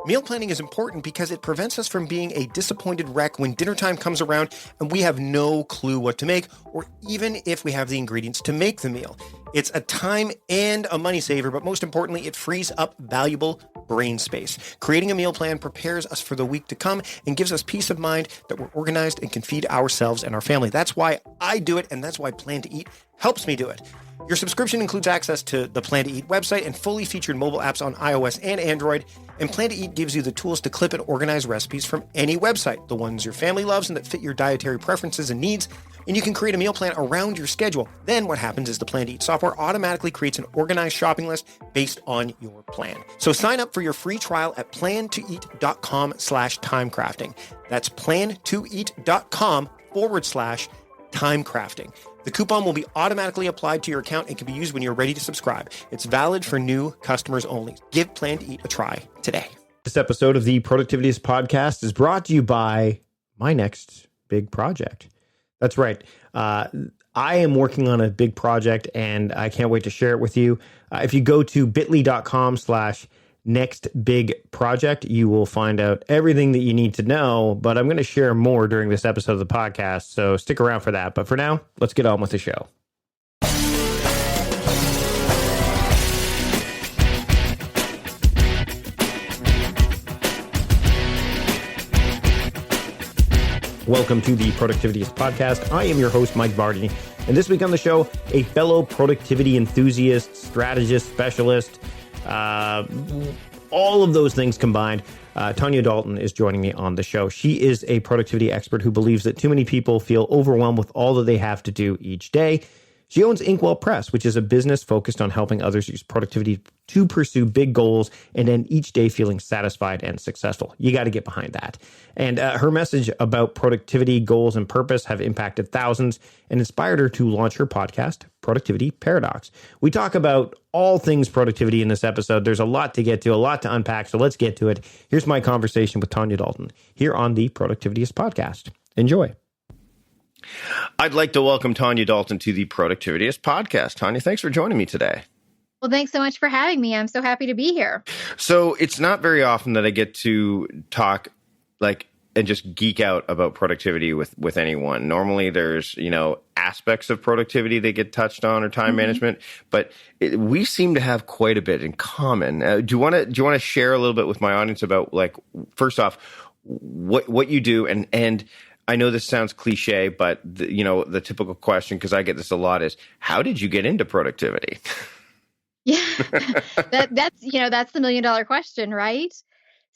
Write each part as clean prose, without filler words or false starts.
Meal planning is important because it prevents us from being a disappointed wreck when dinner time comes around and we have no clue what to make, or even if we have the ingredients to make the meal. It's a time and a money saver, but most importantly, it frees up valuable brain space. Creating a meal plan prepares us for the week to come and gives us peace of mind that we're organized and can feed ourselves and our family. That's why I do it, and that's why Plan to Eat helps me do it. Your subscription includes access to the Plan to Eat website and fully featured mobile apps on iOS and Android. And Plan to Eat gives you the tools to clip and organize recipes from any website, the ones your family loves and that fit your dietary preferences and needs. And you can create a meal plan around your schedule. Then what happens is the Plan to Eat software automatically creates an organized shopping list based on your plan. So sign up for your free trial at plantoeat.com/timecrafting. That's plantoeat.com/timecrafting. The coupon will be automatically applied to your account and can be used when you're ready to subscribe. It's valid for new customers only. Give Plan to Eat a try today. This episode of the Productivityist Podcast is brought to you by my next big project. That's right. I am working on a big project and I can't wait to share it with you. If you go to bit.ly/nextbigproject, you will find out everything that you need to know, but I'm going to share more during this episode of the podcast, so stick around for that. But for now, let's get on with the show. Welcome to the Productivityist Podcast. I am your host, Mike Vardy, and this week on the show, a fellow productivity enthusiast, strategist, specialist, all of those things combined. Tonya Dalton is joining me on the show. She is a productivity expert who believes that too many people feel overwhelmed with all that they have to do each day. She owns inkWELL Press, which is a business focused on helping others use productivity to pursue big goals and end each day feeling satisfied and successful. You got to get behind that. And her message about productivity, goals, and purpose have impacted thousands and inspired her to launch her podcast, Productivity Paradox. We talk about all things productivity in this episode. There's a lot to get to, a lot to unpack, so let's get to it. Here's my conversation with Tonya Dalton here on the Productivityist Podcast. Enjoy. I'd like to welcome Tonya Dalton to the Productivityist Podcast. Tonya, thanks for joining me today. Well, thanks so much for having me. I'm so happy to be here. So it's not very often that I get to talk and just geek out about productivity with anyone. Normally there's, aspects of productivity that get touched on or time management, but we seem to have quite a bit in common. Do you want to share a little bit with my audience about, first off, what you do and I know this sounds cliche, but the typical question, because I get this a lot, is how did you get into productivity? Yeah, that's the $1 million question, right?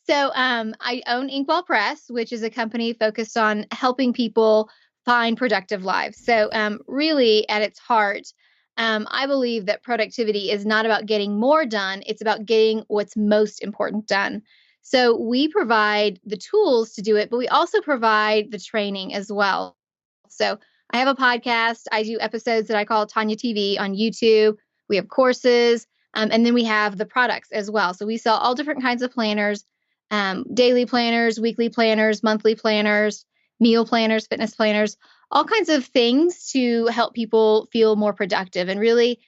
So I own inkWELL Press, which is a company focused on helping people find productive lives. So really at its heart, I believe that productivity is not about getting more done. It's about getting what's most important done. So we provide the tools to do it, but we also provide the training as well. So I have a podcast. I do episodes that I call Tonya TV on YouTube. We have courses, and then we have the products as well. So we sell all different kinds of planners, daily planners, weekly planners, monthly planners, meal planners, fitness planners, all kinds of things to help people feel more productive and really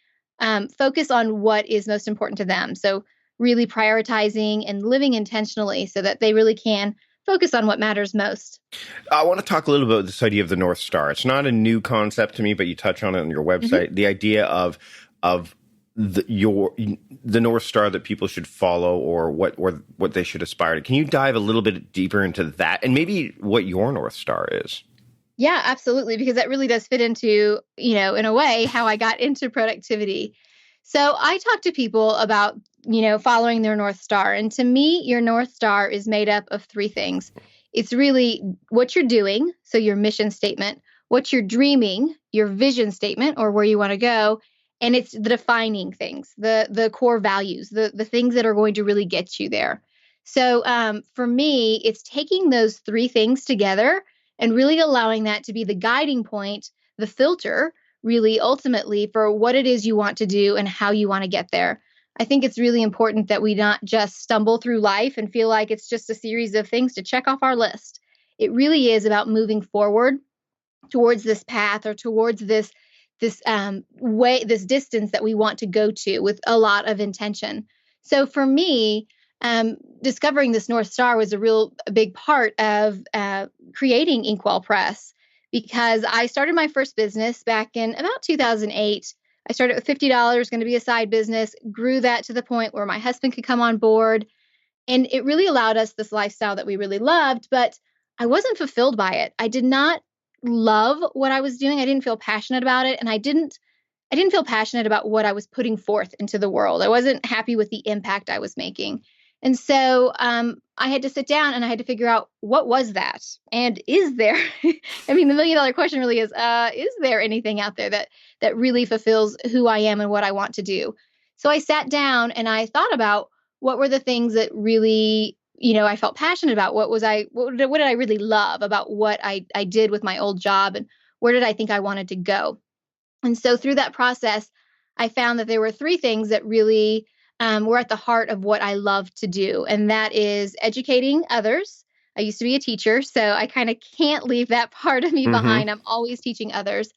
focus on what is most important to them. So really prioritizing and living intentionally so that they really can focus on what matters most. I want to talk a little bit about this idea of the North Star. It's not a new concept to me, but you touch on it on your website. The idea of the North Star that people should follow or what they should aspire to. Can you dive a little bit deeper into that and maybe what your North Star is? Yeah, absolutely. Because that really does fit into, in a way, how I got into productivity. So I talk to people about, following their North Star. And to me, your North Star is made up of three things. It's really what you're doing, so your mission statement, what you're dreaming, your vision statement, or where you want to go, and it's the defining things, the core values, the things that are going to really get you there. So for me, it's taking those three things together and really allowing that to be the guiding point, the filter, really ultimately for what it is you want to do and how you want to get there. I think it's really important that we not just stumble through life and feel like it's just a series of things to check off our list. It really is about moving forward towards this path or towards this way, this distance that we want to go to with a lot of intention. So for me, discovering this North Star was a big part of creating inkWELL Press, because I started my first business back in about 2008. I started with $50, going to be a side business, grew that to the point where my husband could come on board. And it really allowed us this lifestyle that we really loved, but I wasn't fulfilled by it. I did not love what I was doing. I didn't feel passionate about it. And I didn't feel passionate about what I was putting forth into the world. I wasn't happy with the impact I was making. And so I had to sit down and I had to figure out, what was that? And is there, I mean, the $1 million question really is there anything out there that really fulfills who I am and what I want to do? So I sat down and I thought about, what were the things that really, I felt passionate about? What did I really love about what I did with my old job, and where did I think I wanted to go? And so through that process, I found that there were 3 things that really were at the heart of what I love to do. And that is educating others. I used to be a teacher, so I kind of can't leave that part of me behind. I'm always teaching others.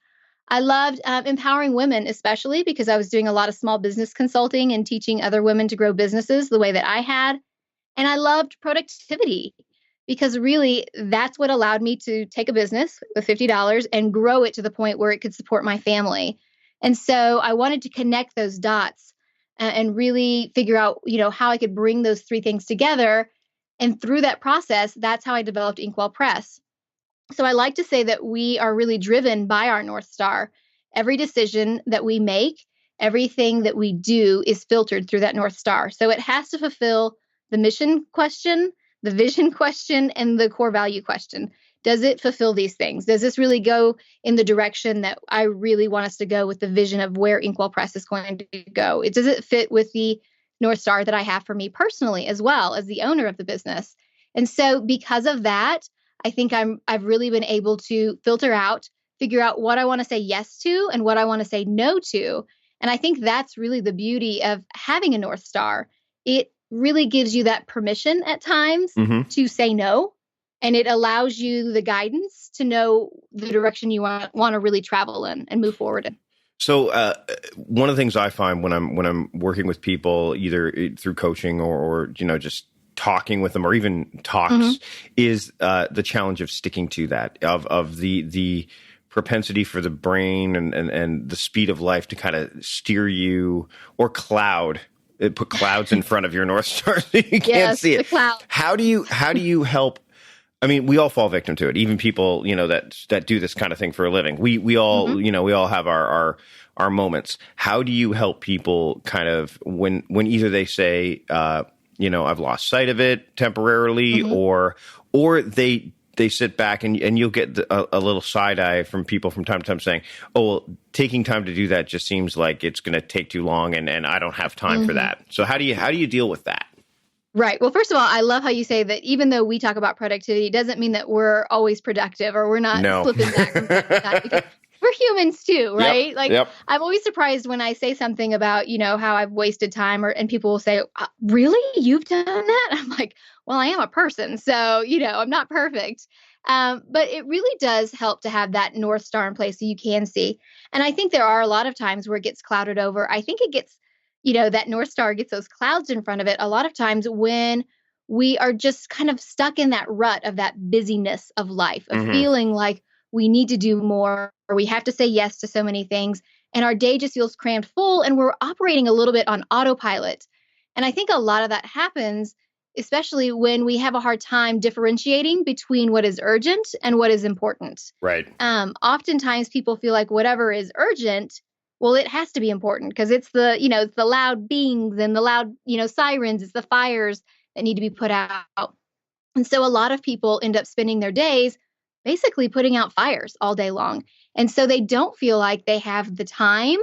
I loved empowering women, especially because I was doing a lot of small business consulting and teaching other women to grow businesses the way that I had. And I loved productivity, because really that's what allowed me to take a business with $50 and grow it to the point where it could support my family. And so I wanted to connect those dots and really figure out, how I could bring those 3 things together. And through that process, that's how I developed inkWELL Press. So I like to say that we are really driven by our North Star. Every decision that we make, everything that we do is filtered through that North Star. So it has to fulfill the mission question, the vision question, and the core value question. Does it fulfill these things? Does this really go in the direction that I really want us to go with the vision of where inkWELL Press is going to go? Does it fit with the North Star that I have for me personally, as well as the owner of the business? And so because of that, I think I've really been able to filter out, figure out what I want to say yes to and what I want to say no to. And I think that's really the beauty of having a North Star. It really gives you that permission at times to say no. And it allows you the guidance to know the direction you want to really travel in and move forward in. So one of the things I find when I'm working with people, either through coaching or just talking with them, or even talks, is the challenge of sticking to that, of the propensity for the brain and the speed of life to kind of steer you, or put clouds in front of your North Star so you can't see it. The cloud. How do you help? I mean, we all fall victim to it. Even people, that do this kind of thing for a living. We all, we all have our moments. How do you help people kind of when either they say, I've lost sight of it temporarily, or they sit back and you'll get a little side eye from people from time to time saying, oh, well, taking time to do that just seems like it's going to take too long, and I don't have time for that. So how do you deal with that? Right. Well, first of all, I love how you say that even though we talk about productivity, it doesn't mean that we're always productive or we're not slipping back from time to time, because we're humans too, right? I'm always surprised when I say something about, how I've wasted time, and people will say, really? You've done that? I'm like, well, I am a person, so, I'm not perfect. But it really does help to have that North Star in place so you can see. And I think there are a lot of times where it gets clouded over. I think it gets, that North Star gets those clouds in front of it a lot of times when we are just kind of stuck in that rut of that busyness of life, of feeling like we need to do more, or we have to say yes to so many things, and our day just feels crammed full, and we're operating a little bit on autopilot. And I think a lot of that happens, especially when we have a hard time differentiating between what is urgent and what is important. Right. Oftentimes people feel like whatever is urgent, well, it has to be important because it's it's the loud beings and the loud, sirens, it's the fires that need to be put out. And so a lot of people end up spending their days basically putting out fires all day long. And so they don't feel like they have the time,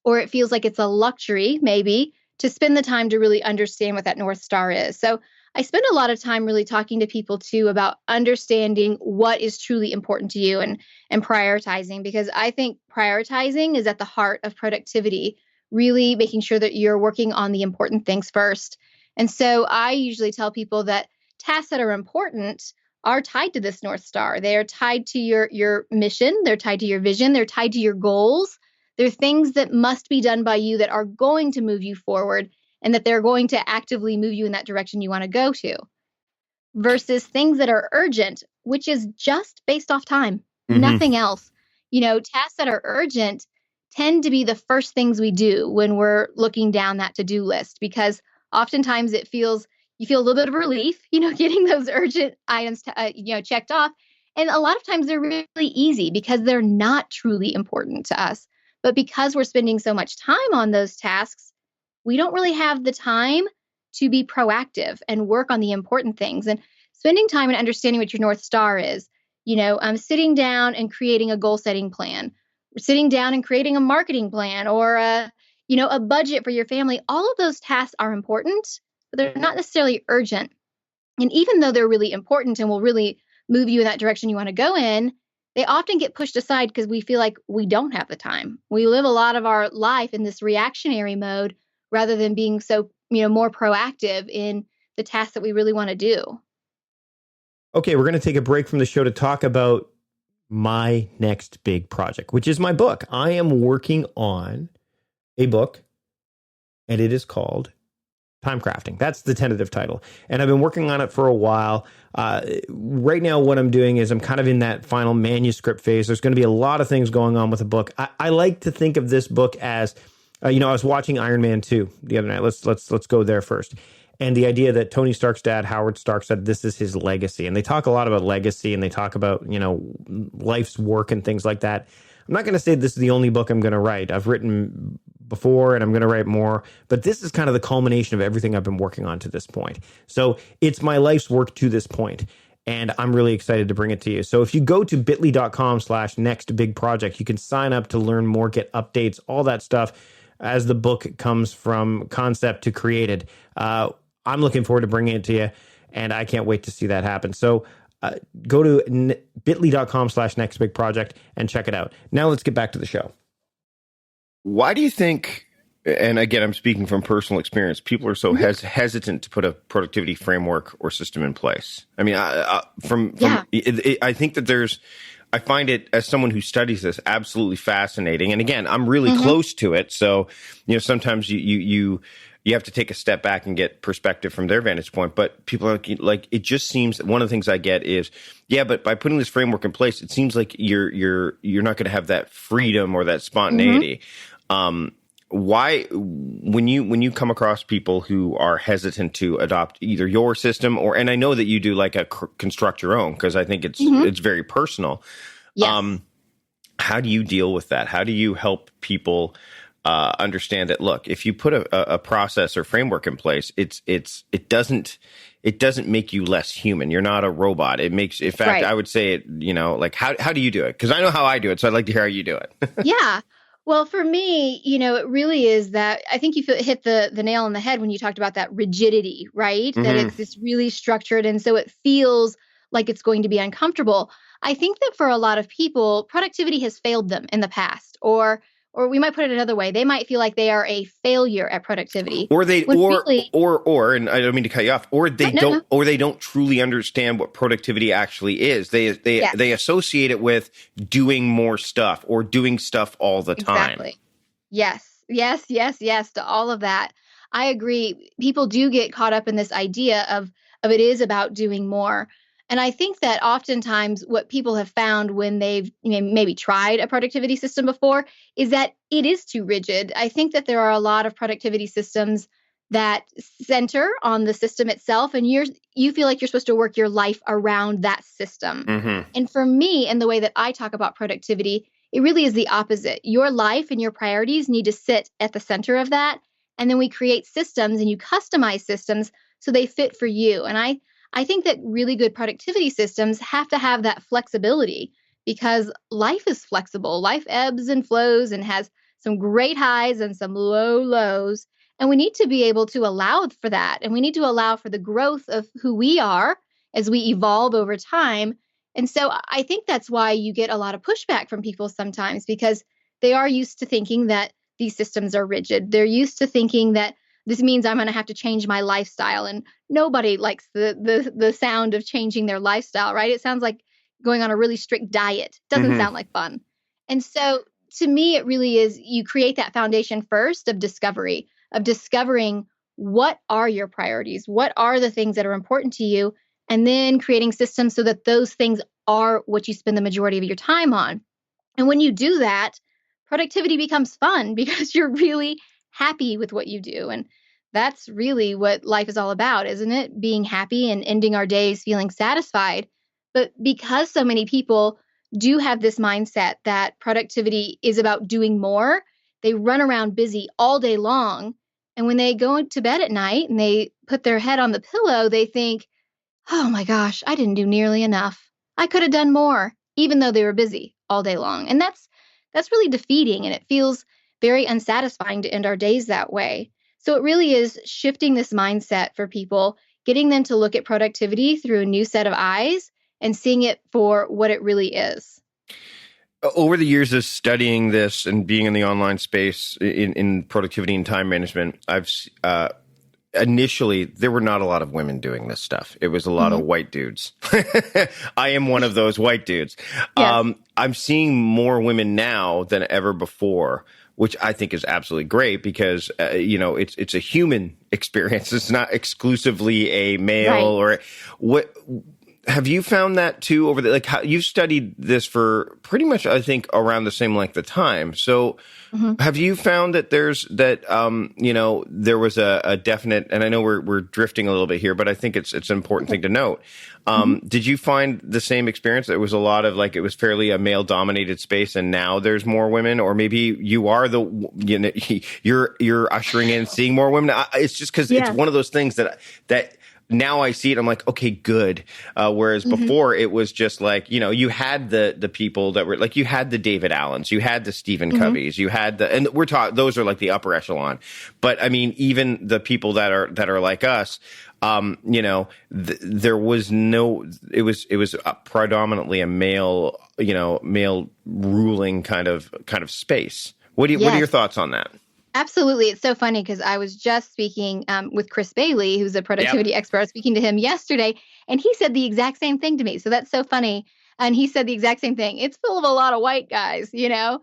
or it feels like it's a luxury maybe to spend the time to really understand what that North Star is. So I spend a lot of time really talking to people too about understanding what is truly important to you and prioritizing, because I think prioritizing is at the heart of productivity, really making sure that you're working on the important things first. And so I usually tell people that tasks that are important are tied to this North Star. They are tied to your mission. They're tied to your vision. They're tied to your goals. They're things that must be done by you that are going to move you forward. and that they're going to actively move you in that direction you want to go to, versus things that are urgent, which is just based off time, nothing else. Tasks that are urgent tend to be the first things we do when we're looking down that to-do list, because oftentimes you feel a little bit of relief, getting those urgent items, checked off. And a lot of times they're really easy because they're not truly important to us. But because we're spending so much time on those tasks, we don't really have the time to be proactive and work on the important things. And spending time and understanding what your North Star is, sitting down and creating a goal setting plan, sitting down and creating a marketing plan, or a budget for your family. All of those tasks are important, but they're not necessarily urgent. And even though they're really important and will really move you in that direction you want to go in, they often get pushed aside because we feel like we don't have the time. We live a lot of our life in this reactionary mode rather than being so, more proactive in the tasks that we really want to do. Okay, we're going to take a break from the show to talk about my next big project, which is my book. I am working on a book, and it is called Time Crafting. That's the tentative title. And I've been working on it for a while. Right now, what I'm doing is I'm kind of in that final manuscript phase. There's going to be a lot of things going on with the book. I like to think of this book as, I was watching Iron Man 2 the other night. Let's go there first. And the idea that Tony Stark's dad, Howard Stark, said this is his legacy. And they talk a lot about legacy, and they talk about, life's work and things like that. I'm not going to say this is the only book I'm going to write. I've written before, and I'm going to write more. But this is kind of the culmination of everything I've been working on to this point. So it's my life's work to this point. And I'm really excited to bring it to you. So if you go to bit.ly/nextbigproject, you can sign up to learn more, get updates, all that stuff as the book comes from concept to created. I'm looking forward to bringing it to you, and I can't wait to see that happen. So go to bit.ly/nextbigproject and check it out. Now let's get back to the show. Why do you think, and again, I'm speaking from personal experience, people are so hesitant to put a productivity framework or system in place? I mean, I think that I find it, as someone who studies this, absolutely fascinating. And again, I'm really close to it. So, sometimes you have to take a step back and get perspective from their vantage point. But people are like, it just seems, one of the things I get is, but by putting this framework in place, it seems like you're not going to have that freedom or that spontaneity. Why, when you come across people who are hesitant to adopt either your system and I know that you do like a construct your own, because I think it's very personal. Yes. How do you deal with that? How do you help people understand that, look, if you put a process or framework in place, it doesn't make you less human. You're not a robot. It makes, in fact, I would say it, like, how do you do it? Because I know how I do it. So I'd like to hear how you do it. Yeah. Well, for me, it really is that, I think you hit the nail on the head when you talked about that rigidity, right? That it's this really structured. And so it feels like it's going to be uncomfortable. I think that for a lot of people, productivity has failed them in the past, or we might put it another way. They might feel like they are a failure at productivity. Or and I don't mean to cut you off, or they don't truly understand what productivity actually is. They associate it with doing more stuff or doing stuff all the time. Exactly. Yes to all of that. I agree. People do get caught up in this idea of it is about doing more. And I think that oftentimes what people have found when they've maybe tried a productivity system before is that it is too rigid. I think that there are a lot of productivity systems that center on the system itself, and you feel like you're supposed to work your life around that system. And for me, and the way that I talk about productivity, it really is the opposite. Your life and your priorities need to sit at the center of that. And then we create systems, and you customize systems so they fit for you. And I think that really good productivity systems have to have that flexibility, because life is flexible. Life ebbs and flows and has some great highs and some low lows. And we need to be able to allow for that. And we need to allow for the growth of who we are as we evolve over time. And so I think that's why you get a lot of pushback from people sometimes, because they are used to thinking that these systems are rigid. They're used to thinking that this means I'm going to have to change my lifestyle. And nobody likes the sound of changing their lifestyle, right? It sounds like going on a really strict diet. Doesn't sound like fun. And so to me, it really is, you create that foundation first of discovering what are your priorities? What are the things that are important to you? And then creating systems so that those things are what you spend the majority of your time on. And when you do that, productivity becomes fun because you're really happy with what you do. And that's really what life is all about, isn't it? Being happy and ending our days feeling satisfied. But because so many people do have this mindset that productivity is about doing more, they run around busy all day long. And when they go to bed at night and they put their head on the pillow, they think, oh my gosh, I didn't do nearly enough. I could have done more, even though they were busy all day long. And that's really defeating, and it feels very unsatisfying to end our days that way. So it really is shifting this mindset for people, getting them to look at productivity through a new set of eyes and seeing it for what it really is. Over the years of studying this and being in the online space in productivity and time management, I've initially, there were not a lot of women doing this stuff. It was a lot of white dudes. I am one of those white dudes. Yes. I'm seeing more women now than ever before, which I think is absolutely great because, it's a human experience. It's not exclusively a male or what. Have you found that too over how you've studied this for pretty much, I think, around the same length of time. So have you found that there was a definite, and I know we're drifting a little bit here, but I think it's an important thing to note. Did you find the same experience? There was a lot of it was fairly a male dominated space and now there's more women, or maybe you are you're ushering in and seeing more women. It's just because it's one of those things that now I see it, I'm like, okay, good. Whereas before it was just you had the people that were you had the David Allens, you had the Stephen Coveys, you had and those are the upper echelon. But I mean, even the people that are like us, there was it was predominantly a male ruling kind of space. What are your thoughts on that? Absolutely. It's so funny because I was just speaking with Chris Bailey, who's a productivity expert. I was speaking to him yesterday, and he said the exact same thing to me. So that's so funny. And he said the exact same thing. It's full of a lot of white guys, and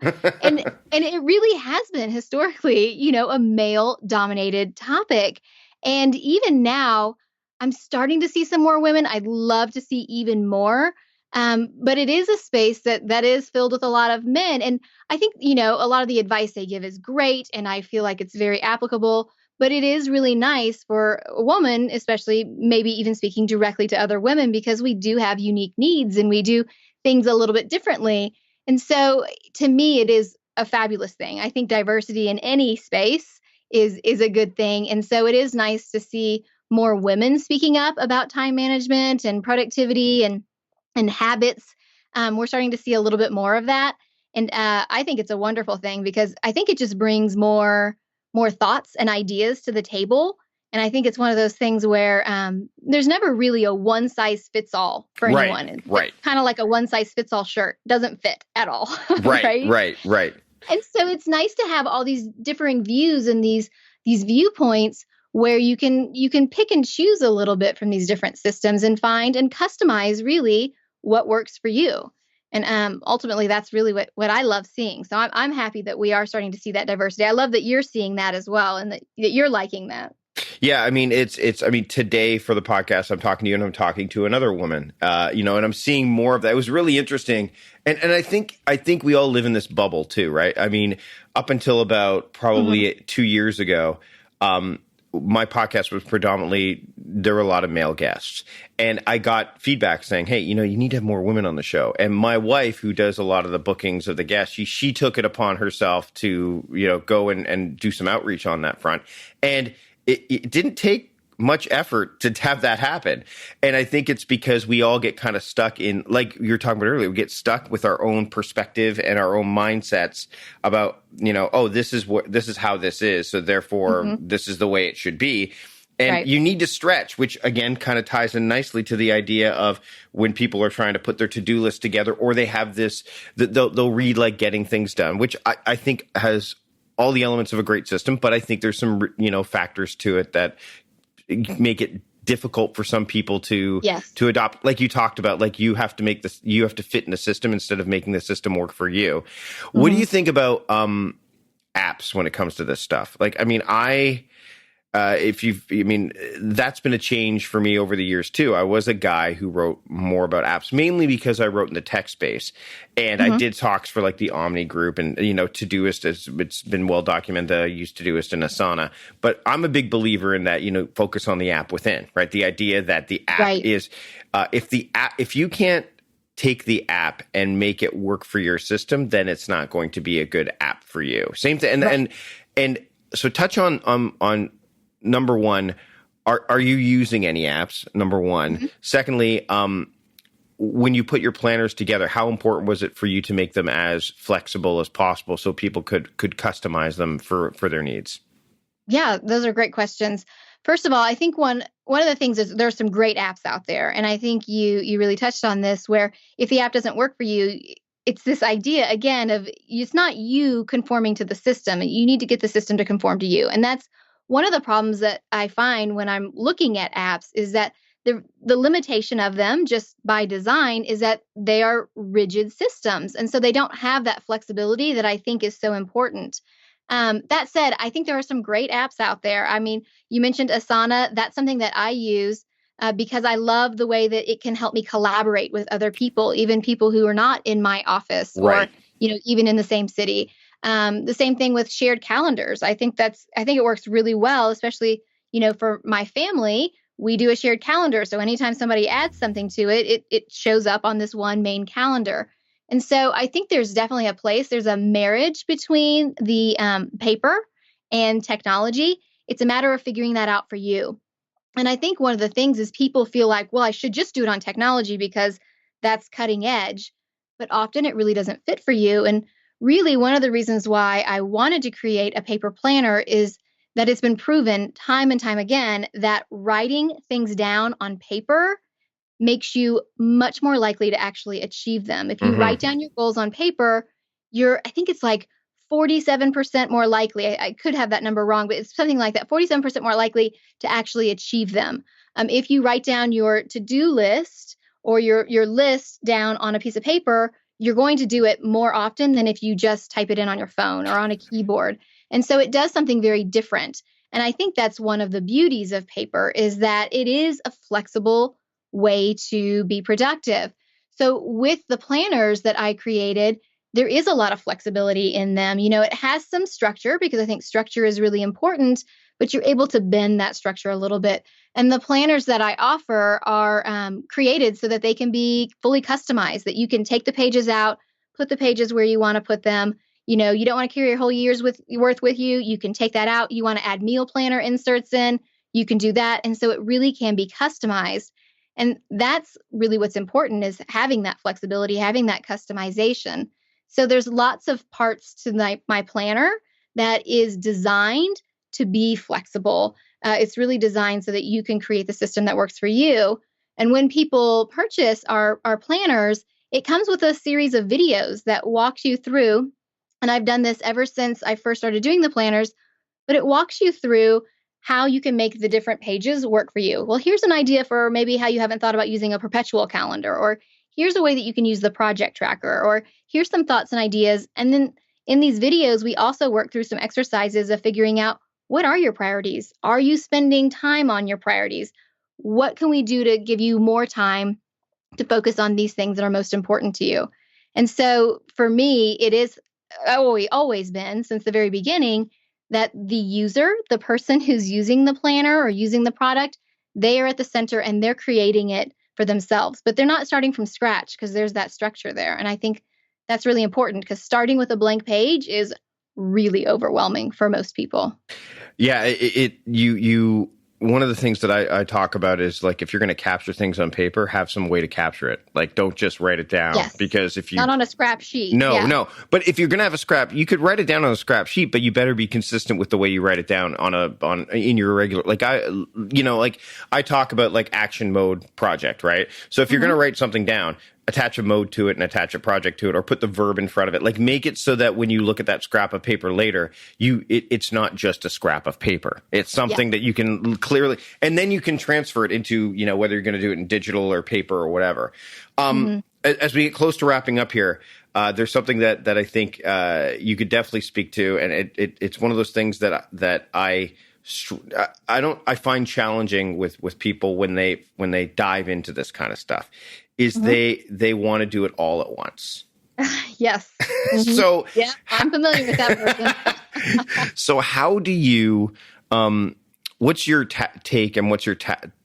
it really has been historically, a male dominated topic. And even now, I'm starting to see some more women. I'd love to see even more. But it is a space that is filled with a lot of men. And I think, a lot of the advice they give is great. And I feel like it's very applicable. But it is really nice for a woman, especially maybe even speaking directly to other women, because we do have unique needs and we do things a little bit differently. And so to me, it is a fabulous thing. I think diversity in any space is a good thing. And so it is nice to see more women speaking up about time management and productivity and habits. We're starting to see a little bit more of that. And I think it's a wonderful thing because I think it just brings more thoughts and ideas to the table. And I think it's one of those things where there's never really a one size fits all for anyone. It's kind of like a one size fits all shirt. Doesn't fit at all. Right. And so it's nice to have all these differing views and these viewpoints where you can pick and choose a little bit from these different systems and find and customize really what works for you. And ultimately, that's really what I love seeing. So I'm happy that we are starting to see that diversity. I love that you're seeing that as well and that you're liking that. Yeah, I mean, today for the podcast, I'm talking to you and I'm talking to another woman, and I'm seeing more of that. It was really interesting. And I think we all live in this bubble too, right? I mean, up until about probably 2 years ago, my podcast was predominantly, there were a lot of male guests. And I got feedback saying, hey, you need to have more women on the show. And my wife, who does a lot of the bookings of the guests, she took it upon herself to, go and do some outreach on that front. And it didn't take much effort to have that happen. And I think it's because we all get kind of stuck in, like you were talking about earlier, we get stuck with our own perspective and our own mindsets about, this is how this is. So therefore, this is the way it should be. And you need to stretch, which again kind of ties in nicely to the idea of when people are trying to put their to-do list together, or they have this, they'll read like Getting Things Done, which I think has all the elements of a great system. But I think there's some, factors to it that make it difficult for some people to adopt, like you talked about, like you have to fit in the system instead of making the system work for you. What do you think about apps when it comes to this stuff? Like, I mean, that's been a change for me over the years too. I was a guy who wrote more about apps, mainly because I wrote in the tech space, and I did talks for like the Omni group and, Todoist. It's been well documented that I use Todoist and Asana, but I'm a big believer in that, focus on the app within, right? The idea that the app is, if you can't take the app and make it work for your system, then it's not going to be a good app for you. Same thing. And so touch on number one, are you using any apps? Number one. Secondly, when you put your planners together, how important was it for you to make them as flexible as possible so people could customize them for their needs? Yeah, those are great questions. First of all, I think one of the things is there's some great apps out there. And I think you really touched on this, where if the app doesn't work for you, it's this idea, again, of it's not you conforming to the system. You need to get the system to conform to you. And that's one of the problems that I find when I'm looking at apps, is that the limitation of them just by design is that they are rigid systems. And so they don't have that flexibility that I think is so important. That said, I think there are some great apps out there. I mean, you mentioned Asana. That's something that I use because I love the way that it can help me collaborate with other people, even people who are not in my office or, even in the same city. The same thing with shared calendars. I think it works really well, especially, for my family. We do a shared calendar. So anytime somebody adds something to it, it shows up on this one main calendar. And so I think there's definitely a place. There's a marriage between the paper and technology. It's a matter of figuring that out for you. And I think one of the things is people feel like, well, I should just do it on technology because that's cutting edge. But often it really doesn't fit for you. And really, one of the reasons why I wanted to create a paper planner is that it's been proven time and time again that writing things down on paper makes you much more likely to actually achieve them. If you write down your goals on paper, I think it's like 47% more likely. I could have that number wrong, but it's something like that, 47% more likely to actually achieve them. If you write down your to-do list or your list down on a piece of paper, you're going to do it more often than if you just type it in on your phone or on a keyboard. And so it does something very different. And I think that's one of the beauties of paper, is that it is a flexible way to be productive. So with the planners that I created, there is a lot of flexibility in them. It has some structure because I think structure is really important, but you're able to bend that structure a little bit. And the planners that I offer are created so that they can be fully customized, that you can take the pages out, put the pages where you want to put them. You don't want to carry your whole year's worth with you. You can take that out. You want to add meal planner inserts in, you can do that. And so it really can be customized. And that's really what's important, is having that flexibility, having that customization. So there's lots of parts to my planner that is designed to be flexible. It's really designed so that you can create the system that works for you. And when people purchase our planners, it comes with a series of videos that walks you through. And I've done this ever since I first started doing the planners, but it walks you through how you can make the different pages work for you. Well, here's an idea for maybe how you haven't thought about using a perpetual calendar, or here's a way that you can use the project tracker, or here's some thoughts and ideas. And then in these videos, we also work through some exercises of figuring out, what are your priorities? Are you spending time on your priorities? What can we do to give you more time to focus on these things that are most important to you? And so for me, it is always been, since the very beginning, that the user, the person who's using the planner or using the product, they are at the center and they're creating it for themselves. But they're not starting from scratch, because there's that structure there. And I think that's really important, because starting with a blank page is really overwhelming for most people. Yeah, one of the things that I talk about is, like, if you're going to capture things on paper, have some way to capture it. Like, don't just write it down. Yes. Because if you... Not on a scrap sheet. No. But if you're going to have a scrap, you could write it down on a scrap sheet, but you better be consistent with the way you write it down in your regular... Like, I talk about, like, action mode project, right? So if you're going to write something down, attach a mode to it and attach a project to it, or put the verb in front of it. Like, make it so that when you look at that scrap of paper later, it's not just a scrap of paper. It's something that you can clearly, and then you can transfer it into, whether you're going to do it in digital or paper or whatever. As we get close to wrapping up here, there's something that I think you could definitely speak to, and it's one of those things that I I find challenging with people when they dive into this kind of stuff is they want to do it all at once. Yes. So yeah, I'm familiar with that person. So how do you, what's your take and what's your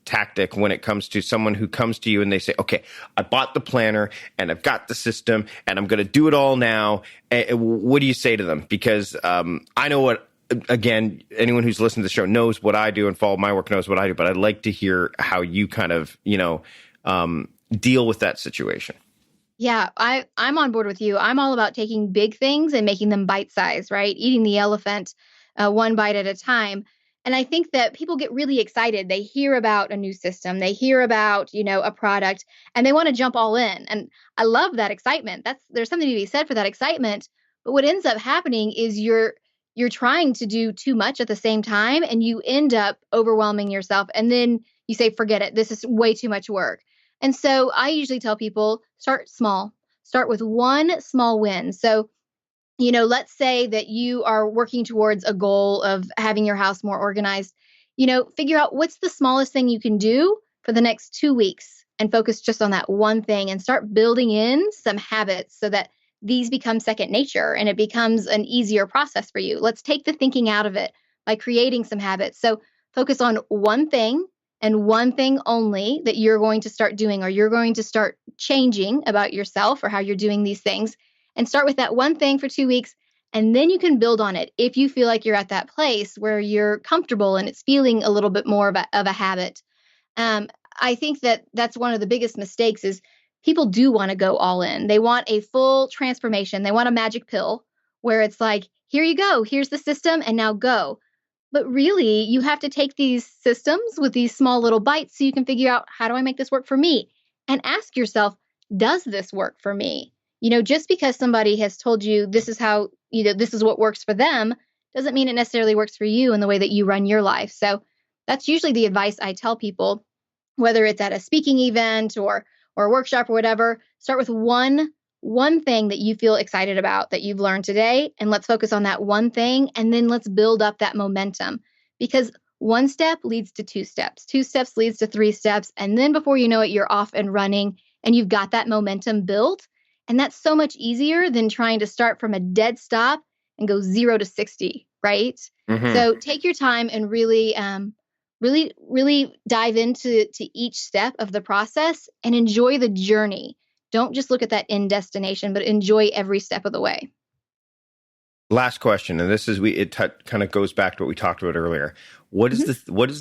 tactic when it comes to someone who comes to you and they say, okay, I bought the planner and I've got the system and I'm going to do it all now. What do you say to them? Because I know what, again, anyone who's listened to the show knows what I do and follow my work knows what I do, but I'd like to hear how you kind of, deal with that situation. Yeah, I'm on board with you. I'm all about taking big things and making them bite-sized, right? Eating the elephant one bite at a time. And I think that people get really excited. They hear about a new system. They hear about, a product, and they want to jump all in. And I love that excitement. There's something to be said for that excitement. But what ends up happening is you're trying to do too much at the same time, and you end up overwhelming yourself. And then you say, forget it. This is way too much work. And so I usually tell people, start small. Start with one small win. So, let's say that you are working towards a goal of having your house more organized. Figure out what's the smallest thing you can do for the next 2 weeks and focus just on that one thing and start building in some habits so that these become second nature and it becomes an easier process for you. Let's take the thinking out of it by creating some habits. So focus on one thing and one thing only that you're going to start doing or you're going to start changing about yourself or how you're doing these things. And start with that one thing for 2 weeks, and then you can build on it if you feel like you're at that place where you're comfortable and it's feeling a little bit more of a habit. I think that that's one of the biggest mistakes is people do want to go all in. They want a full transformation. They want a magic pill where it's like, here you go, here's the system, and now go. But really, you have to take these systems with these small little bites so you can figure out, how do I make this work for me? And ask yourself, does this work for me? Just because somebody has told you this is how, this is what works for them, doesn't mean it necessarily works for you in the way that you run your life. So that's usually the advice I tell people, whether it's at a speaking event or a workshop or whatever. Start with one thing that you feel excited about that you've learned today, and let's focus on that one thing, and then let's build up that momentum, because one step leads to 2 steps, 2 steps leads to 3 steps, and then before you know it, you're off and running and you've got that momentum built. And that's so much easier than trying to start from a dead stop and go 0 to 60, right? Mm-hmm. So take your time and really dive into each step of the process and enjoy the journey. Don't just look at that end destination, but enjoy every step of the way. Last question, and this is kind of goes back to what we talked about earlier. What is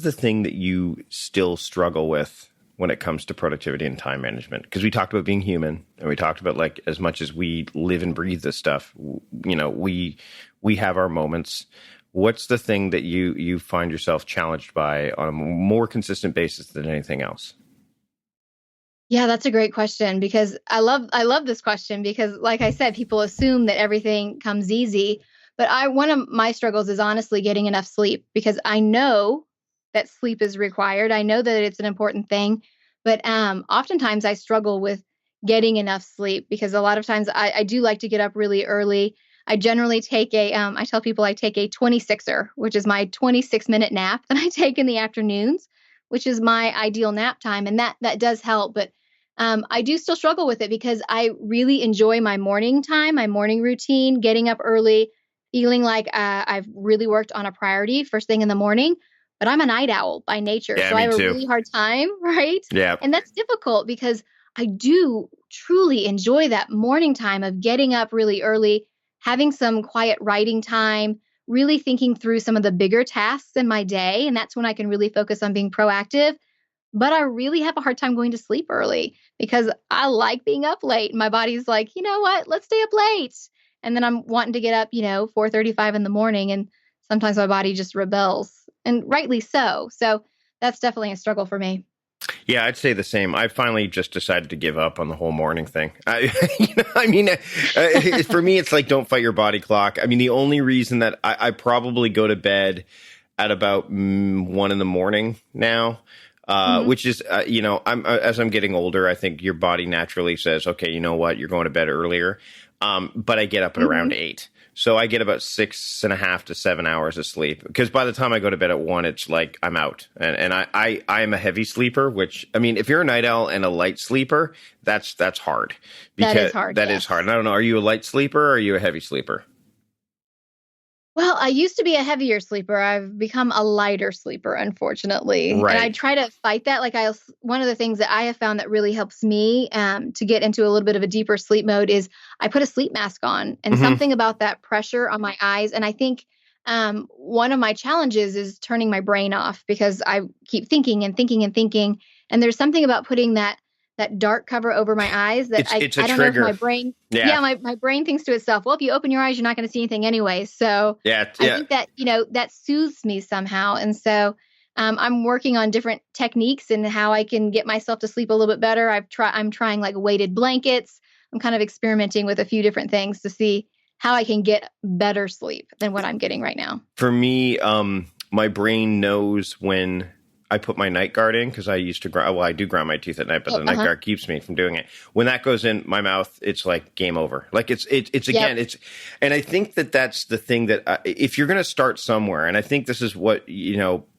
the thing that you still struggle with when it comes to productivity and time management? Because we talked about being human, and we talked about, like, as much as we live and breathe this stuff, we have our moments. What's the thing that you find yourself challenged by on a more consistent basis than anything else? Yeah, that's a great question, because I love this question, because like I said, people assume that everything comes easy. But one of my struggles is honestly getting enough sleep, because I know that sleep is required. I know that it's an important thing, but oftentimes I struggle with getting enough sleep, because a lot of times I do like to get up really early. I generally take I tell people I take a 26er, which is my 26-minute nap that I take in the afternoons, which is my ideal nap time. And that does help. But I do still struggle with it, because I really enjoy my morning time, my morning routine, getting up early, feeling like I've really worked on a priority first thing in the morning. But I'm a night owl by nature. Yeah, so I have me too. a really hard time, right? Yeah. And that's difficult, because I do truly enjoy that morning time of getting up really early, having some quiet writing time, really thinking through some of the bigger tasks in my day. And that's when I can really focus on being proactive. But I really have a hard time going to sleep early, because I like being up late. My body's like, you know what, let's stay up late. And then I'm wanting to get up, 4:35 in the morning. And sometimes my body just rebels, and rightly so. So that's definitely a struggle for me. Yeah, I'd say the same. I finally just decided to give up on the whole morning thing. For me, it's like, don't fight your body clock. I mean, the only reason that I probably go to bed at about 1 in the morning now, which is, as I'm getting older, I think your body naturally says, okay, you know what, you're going to bed earlier. But I get up at around 8. So I get about 6.5 to 7 hours of sleep, because by the time I go to bed at 1, it's like I'm out. And I am a heavy sleeper, which, I mean, if you're a night owl and a light sleeper, that's hard. That is hard. That yes. is hard. And I don't know, are you a light sleeper or are you a heavy sleeper? Well, I used to be a heavier sleeper. I've become a lighter sleeper, unfortunately. Right. And I try to fight that. One of the things that I have found that really helps me to get into a little bit of a deeper sleep mode is I put a sleep mask on, and something about that pressure on my eyes. And I think one of my challenges is turning my brain off, because I keep thinking and thinking and thinking. And there's something about putting that dark cover over my eyes that it's a I don't trigger. know if my brain, my brain thinks to itself, well, if you open your eyes, you're not going to see anything anyway. So I think that, that soothes me somehow. And so I'm working on different techniques and how I can get myself to sleep a little bit better. I'm trying like weighted blankets. I'm kind of experimenting with a few different things to see how I can get better sleep than what I'm getting right now. For me, my brain knows when I put my night guard in, because I used to I do grind my teeth at night, but the night guard keeps me from doing it. When that goes in my mouth, it's like game over. Like it's again, and I think that's the thing that if you're going to start somewhere, and I think this is what,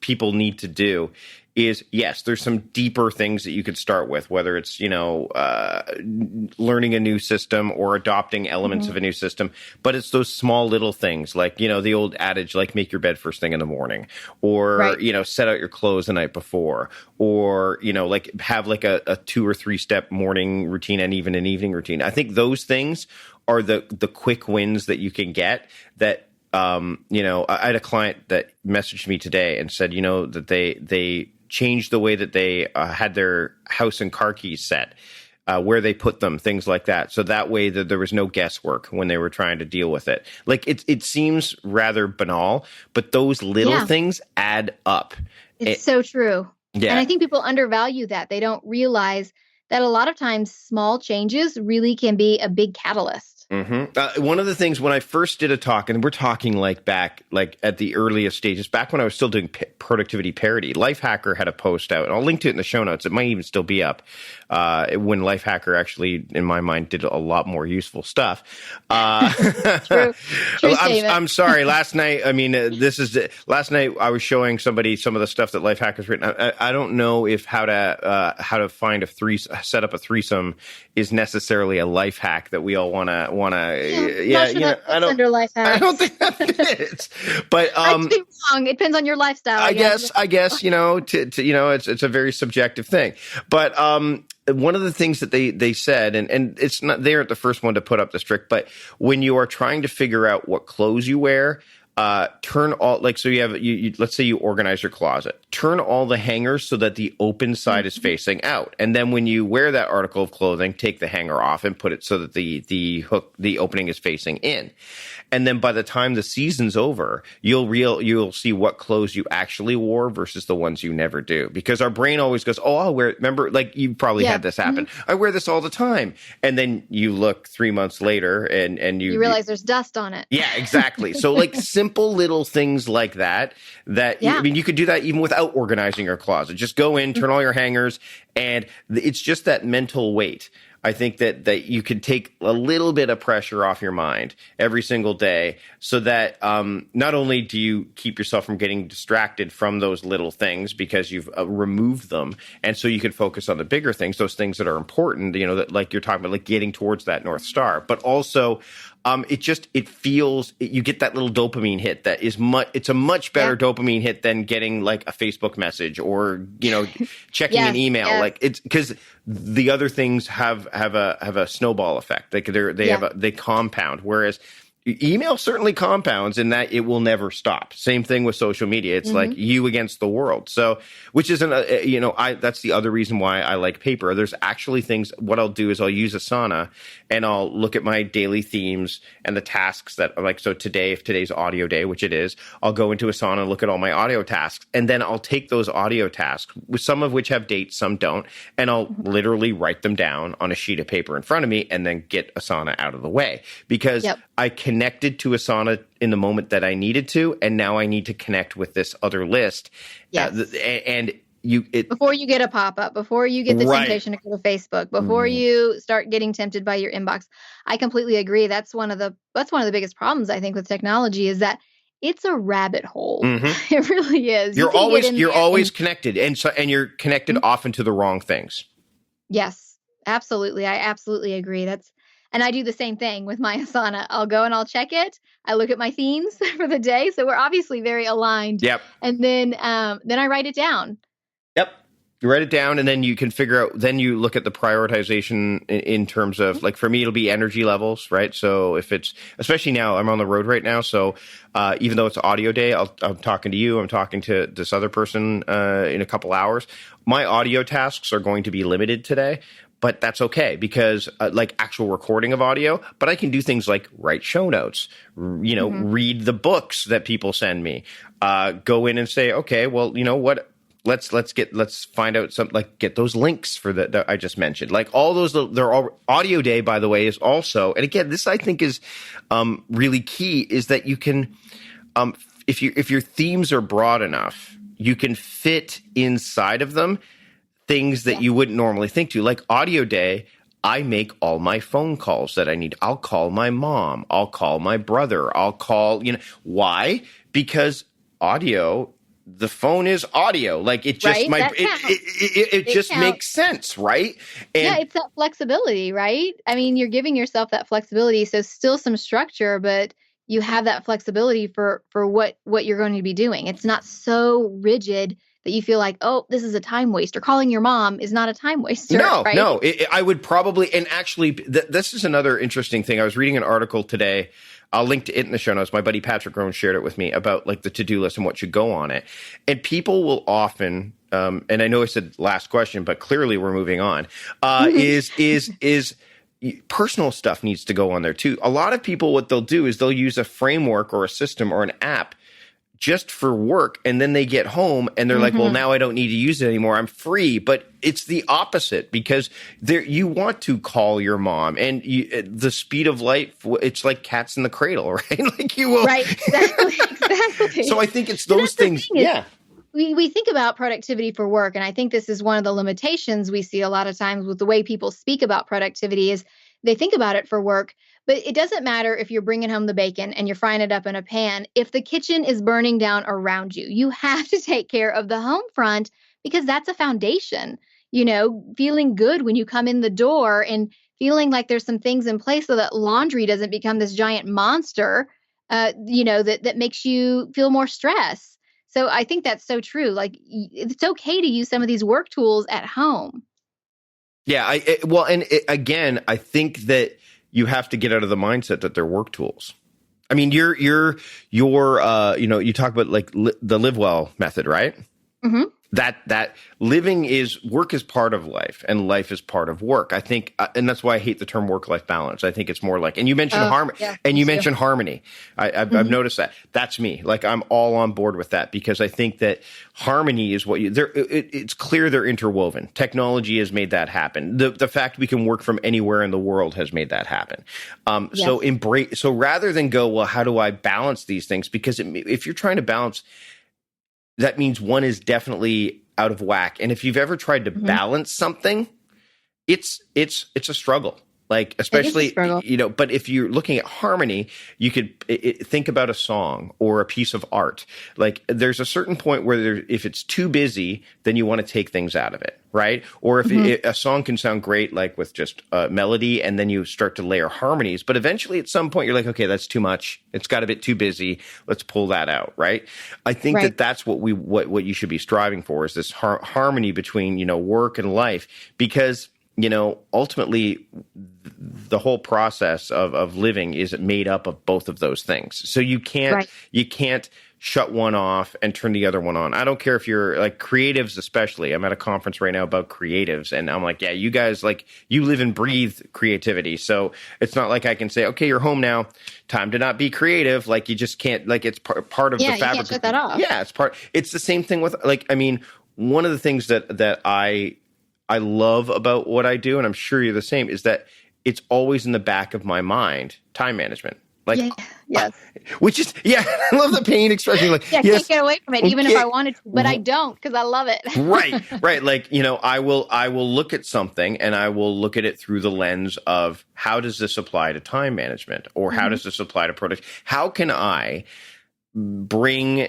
people need to do, is yes, there's some deeper things that you could start with, whether it's, learning a new system or adopting elements of a new system. But it's those small little things like, the old adage, like make your bed first thing in the morning, or, set out your clothes the night before, or, like have like a 2 or 3 step morning routine and even an evening routine. I think those things are the quick wins that you can get that, I had a client that messaged me today and said, that they changed the way that they had their house and car keys set, where they put them, things like that. So that way that there was no guesswork when they were trying to deal with it. Like it seems rather banal, but those little things add up. It's so true. Yeah. And I think people undervalue that. They don't realize that a lot of times small changes really can be a big catalyst. One of the things when I first did a talk, and we're talking back at the earliest stages, back when I was still doing productivity parody, Lifehacker had a post out, and I'll link to it in the show notes. It might even still be up when Lifehacker actually, in my mind, did a lot more useful stuff. True I'm sorry. Last night, last night I was showing somebody some of the stuff that Lifehacker's written. I don't know if how to find set up a threesome is necessarily a life hack that we all want to. Under life hacks. I don't think that fits. But I could be wrong. It depends on your lifestyle. I guess it's a very subjective thing. But one of the things that they said, and it's not, they aren't the first one to put up this trick, but when you are trying to figure out what clothes you wear, turn all, so you have, let's say you organize your closet, turn all the hangers so that the open side is facing out. And then when you wear that article of clothing, take the hanger off and put it so that the opening is facing in. And then by the time the season's over, you'll see what clothes you actually wore versus the ones you never do. Because our brain always goes, oh, I'll wear it. Remember, you probably had this happen. I wear this all the time. And then you look 3 months later and you realize there's dust on it. Yeah, exactly. So simple little things like that, you could do that even without organizing your closet. Just go in, turn all your hangers, and it's just that mental weight. I think that you can take a little bit of pressure off your mind every single day, so that not only do you keep yourself from getting distracted from those little things because you've removed them, and so you can focus on the bigger things, those things that are important, that like you're talking about, getting towards that North Star, but also you get that little dopamine hit that is it's a much better dopamine hit than getting a Facebook message or, checking an email. Yes. It's because the other things have a snowball effect. They compound. Whereas email certainly compounds in that it will never stop. Same thing with social media. It's like you against the world. So, which isn't, that's the other reason why I like paper. There's actually things, what I'll do is I'll use Asana and I'll look at my daily themes and the tasks that so today, if today's audio day, which it is, I'll go into Asana and look at all my audio tasks. And then I'll take those audio tasks, some of which have dates, some don't, and I'll literally write them down on a sheet of paper in front of me and then get Asana out of the way, because I connected to Asana in the moment that I needed to, and now I need to connect with this other list. Yes. And before you get a pop-up, before you get the Right. temptation to go to Facebook, before you start getting tempted by your inbox. I completely agree. That's one of the biggest problems I think with technology is that it's a rabbit hole. It really is. You're always connected, and you're connected often to the wrong things. Yes, absolutely. I absolutely agree. And I do the same thing with my Asana. I'll go and I'll check it. I look at my themes for the day. So we're obviously very aligned. Yep. And then I write it down. Yep. You write it down, and then you can figure out, then you look at the prioritization in terms of, like, for me, it'll be energy levels, right? So if it's, especially now, I'm on the road right now. So even though it's audio day, I'm talking to you, I'm talking to this other person in a couple hours. My audio tasks are going to be limited today. But that's okay because like actual recording of audio, but I can do things like write show notes, read the books that people send me, go in and say, okay, well, you know what? Let's find out some, like, get those links for that I just mentioned. Like all those, they're all audio day, by the way, is also, and again, this I think is really key, is that you can, if your themes are broad enough, you can fit inside of them things that you wouldn't normally think to. Like audio day, I make all my phone calls that I need. I'll call my mom. I'll call my brother. I'll call, why? Because audio, the phone is audio. Like it just it just makes sense, right? And it's that flexibility, right? I mean, you're giving yourself that flexibility. So still some structure, but you have that flexibility for what you're going to be doing. It's not so rigid that you feel like, oh, this is a time waster. Calling your mom is not a time waster. No, right? no. I would probably, and actually, this is another interesting thing. I was reading an article today. I'll link to it in the show notes. My buddy Patrick Rohn shared it with me about like the to-do list and what should go on it. And people will often, and I know I said last question, but clearly we're moving on, is personal stuff needs to go on there too. A lot of people, what they'll do is they'll use a framework or a system or an app just for work, and then they get home and they're like, well, now I don't need to use it anymore. I'm free. But it's the opposite, because you want to call your mom, and the speed of light, it's like cats in the cradle, right? Like you will. Right, exactly. So I think it's those things. We think about productivity for work, and I think this is one of the limitations we see a lot of times with the way people speak about productivity is they think about it for work. But it doesn't matter if you're bringing home the bacon and you're frying it up in a pan. If the kitchen is burning down around you, you have to take care of the home front, because that's a foundation. Feeling good when you come in the door and feeling like there's some things in place so that laundry doesn't become this giant monster, that makes you feel more stress. So I think that's so true. Like it's okay to use some of these work tools at home. Yeah. Again, I think that you have to get out of the mindset that they're work tools. I mean, you talk about like the liveWELL method, right? Mm-hmm. That work is part of life, and life is part of work. I think, and that's why I hate the term work-life balance. I think it's more like, and you mentioned harmony. I've noticed that. That's me. Like I'm all on board with that, because I think that harmony is what it's clear they're interwoven. Technology has made that happen. The fact we can work from anywhere in the world has made that happen. So rather than go, well, how do I balance these things? Because if you're trying to balance, that means one is definitely out of whack. And if you've ever tried to balance something, it's a struggle. Like, especially, but if you're looking at harmony, you could think about a song or a piece of art. Like there's a certain point where if it's too busy, then you want to take things out of it, right? Or if a song can sound great, like with just melody, and then you start to layer harmonies. But eventually at some point you're like, okay, that's too much. It's got a bit too busy. Let's pull that out, right? I think that's what you should be striving for, is this harmony between, work and life, because ultimately the whole process of living is made up of both of those things. So you can't shut one off and turn the other one on. I don't care if you're like creatives, especially. I'm at a conference right now about creatives, and I'm like, yeah, you guys, like, you live and breathe creativity. So it's not like I can say, okay, you're home now, time to not be creative. Like you just can't, like, it's part of the fabric. You can't shut that off. Yeah, it's the same thing with, like, I mean, one of the things that I love about what I do, and I'm sure you're the same, is that it's always in the back of my mind, time management. Like, yeah, yes. which is, yeah, I love the pain expression. Like, Yeah, I yes, can't get away from it, even if I wanted to, but I don't because I love it. right. Like, I will look at something and I will look at it through the lens of how does this apply to time management, or how does this apply to product? How can I bring,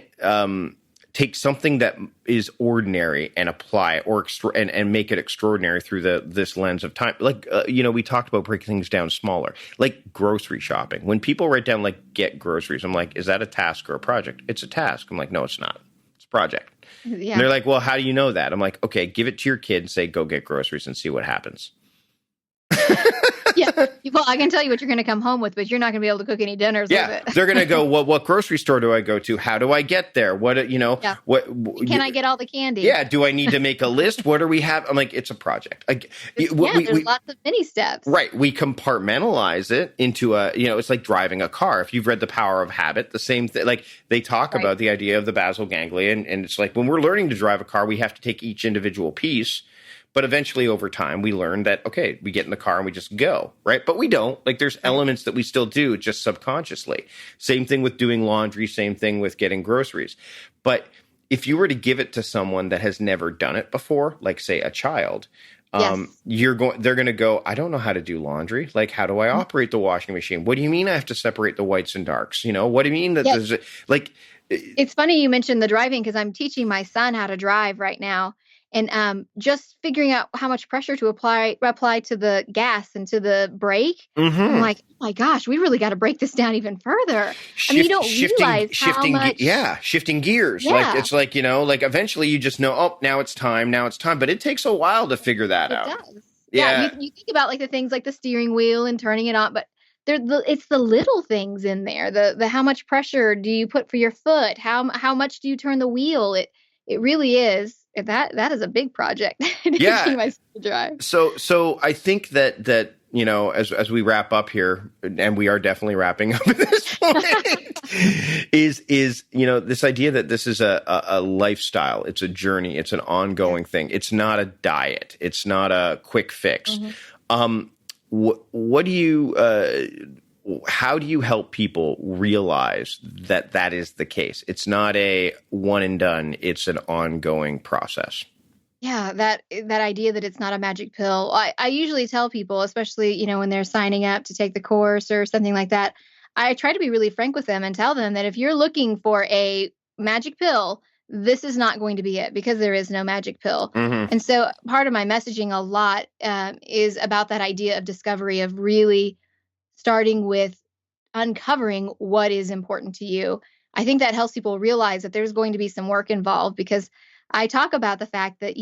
take something that is ordinary and apply it, or and make it extraordinary through this lens of time. Like, we talked about breaking things down smaller, like grocery shopping. When people write down, like, get groceries, I'm like, is that a task or a project? It's a task. I'm like, no, it's not. It's a project. Yeah. And they're like, well, how do you know that? I'm like, okay, give it to your kid and say, go get groceries and see what happens. Yeah. Well, I can tell you what you're going to come home with, but you're not going to be able to cook any dinners with it. They're going to go, well, what grocery store do I go to? How do I get there? What, Can I get all the candy? Yeah. Do I need to make a list? What do we have? I'm like, it's a project. There's lots of mini steps. Right. We compartmentalize it into it's like driving a car. If you've read The Power of Habit, the same thing, like they talk about the idea of the basal ganglia. And it's like, when we're learning to drive a car, we have to take each individual piece. But eventually, over time, we learn that, okay, we get in the car and we just go, right? But we don't. Like, there's elements that we still do just subconsciously. Same thing with doing laundry, same thing with getting groceries. But if you were to give it to someone that has never done it before, like, say, a child, they're going to go, I don't know how to do laundry. Like, how do I operate the washing machine? What do you mean I have to separate the whites and darks? What do you mean that there's, like... It's funny you mentioned the driving, because I'm teaching my son how to drive right now. And just figuring out how much pressure to apply to the gas and to the brake. I'm like, oh my gosh, we really got to break this down even further. You don't realize how much. Shifting gears. Yeah. Like, it's like, like eventually you just know, oh, now it's time. But it takes a while to figure that out. It does. Yeah. You think about like the things like the steering wheel and turning it on, but it's the little things in there. The how much pressure do you put for your foot? How much do you turn the wheel? It really is. That is a big project. Teaching myself to drive. So I think that as we wrap up here, and we are definitely wrapping up at this point, is this idea that this is a lifestyle. It's a journey. It's an ongoing thing. It's not a diet. It's not a quick fix. What do you? How do you help people realize that is the case? It's not a one and done. It's an ongoing process. Yeah, that idea that it's not a magic pill. I usually tell people, especially, when they're signing up to take the course or something like that, I try to be really frank with them and tell them that if you're looking for a magic pill, this is not going to be it, because there is no magic pill. And so part of my messaging a lot is about that idea of discovery, of really starting with uncovering what is important to you. I think that helps people realize that there's going to be some work involved, because I talk about the fact that,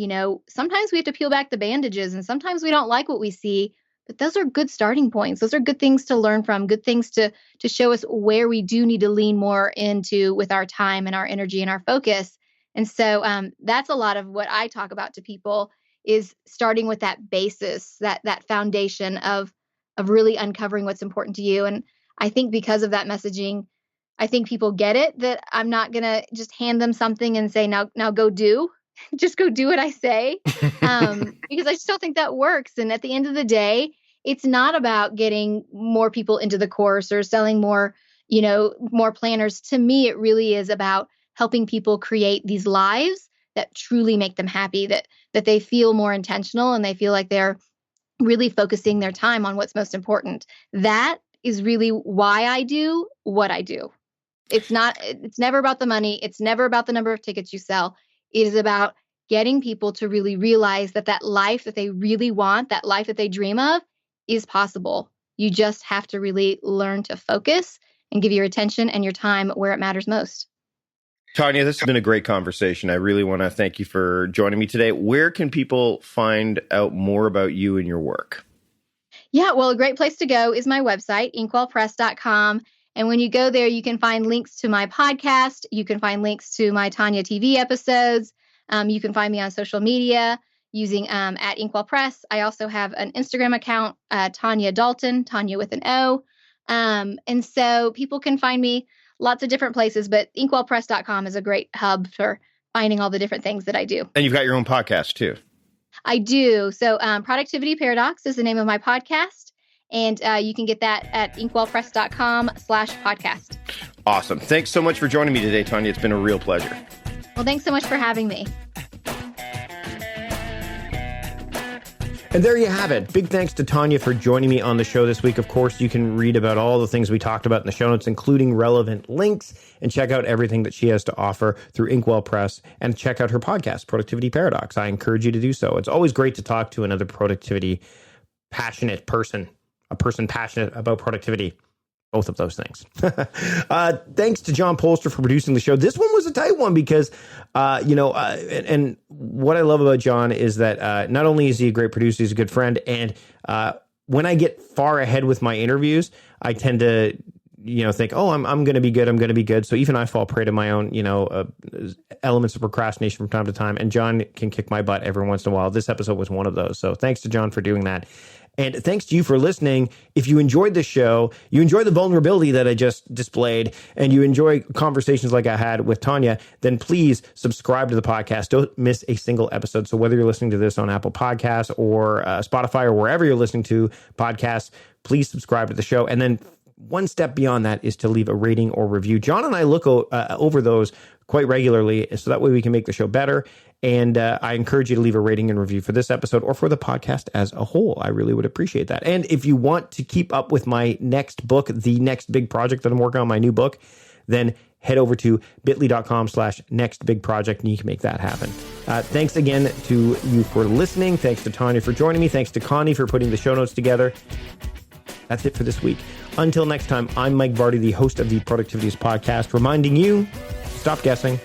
sometimes we have to peel back the bandages, and sometimes we don't like what we see, but those are good starting points. Those are good things to learn from, good things to show us where we do need to lean more into with our time and our energy and our focus. And so that's a lot of what I talk about to people, is starting with that basis, that foundation of really uncovering what's important to you. And I think because of that messaging, I think people get it, that I'm not going to just hand them something and say, now go do, just go do what I say. Because I just don't think that works. And at the end of the day, it's not about getting more people into the course or selling more, more planners. To me, it really is about helping people create these lives that truly make them happy, that they feel more intentional, and they feel like they're really focusing their time on what's most important. That is really why I do what I do. It's never about the money. It's never about the number of tickets you sell. It is about getting people to really realize that life that they really want, that life that they dream of, is possible. You just have to really learn to focus and give your attention and your time where it matters most. Tonya, this has been a great conversation. I really want to thank you for joining me today. Where can people find out more about you and your work? Yeah, well, a great place to go is my website, inkwellpress.com. And when you go there, you can find links to my podcast. You can find links to my Tonya TV episodes. You can find me on social media using at inkWELL Press. I also have an Instagram account, Tonya Dalton, Tonya with an O. And so people can find me lots of different places, but inkwellpress.com is a great hub for finding all the different things that I do. And you've got your own podcast too. I do. So Productivity Paradox is the name of my podcast. And you can get that at inkwellpress.com/podcast. Awesome. Thanks so much for joining me today, Tonya. It's been a real pleasure. Well, thanks so much for having me. And there you have it. Big thanks to Tonya for joining me on the show this week. Of course, you can read about all the things we talked about in the show notes, including relevant links, and check out everything that she has to offer through inkWELL Press, and check out her podcast, Productivity Paradox. I encourage you to do so. It's always great to talk to another productivity passionate person, a person passionate about productivity. Both of those things. Thanks to John Polster for producing the show. This one was a tight one because, and what I love about John is that not only is he a great producer, he's a good friend. And when I get far ahead with my interviews, I tend to, think, oh, I'm going to be good. I'm going to be good. So even I fall prey to my own, elements of procrastination from time to time. And John can kick my butt every once in a while. This episode was one of those. So thanks to John for doing that. And thanks to you for listening. If you enjoyed this show, you enjoy the vulnerability that I just displayed, and you enjoy conversations like I had with Tonya, then please subscribe to the podcast. Don't miss a single episode. So whether you're listening to this on Apple Podcasts or Spotify or wherever you're listening to podcasts, please subscribe to the show. And then one step beyond that is to leave a rating or review. John and I look over those quite regularly, so that way we can make the show better. And I encourage you to leave a rating and review for this episode or for the podcast as a whole. I really would appreciate that. And if you want to keep up with my next book, the next big project that I'm working on, my new book, then head over to bit.ly/nextbigproject and you can make that happen. Thanks again to you for listening. Thanks to Tonya for joining me. Thanks to Connie for putting the show notes together. That's it for this week. Until next time, I'm Mike Vardy, the host of the Productivities Podcast, reminding you, stop guessing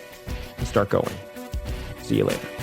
and start going. See you later.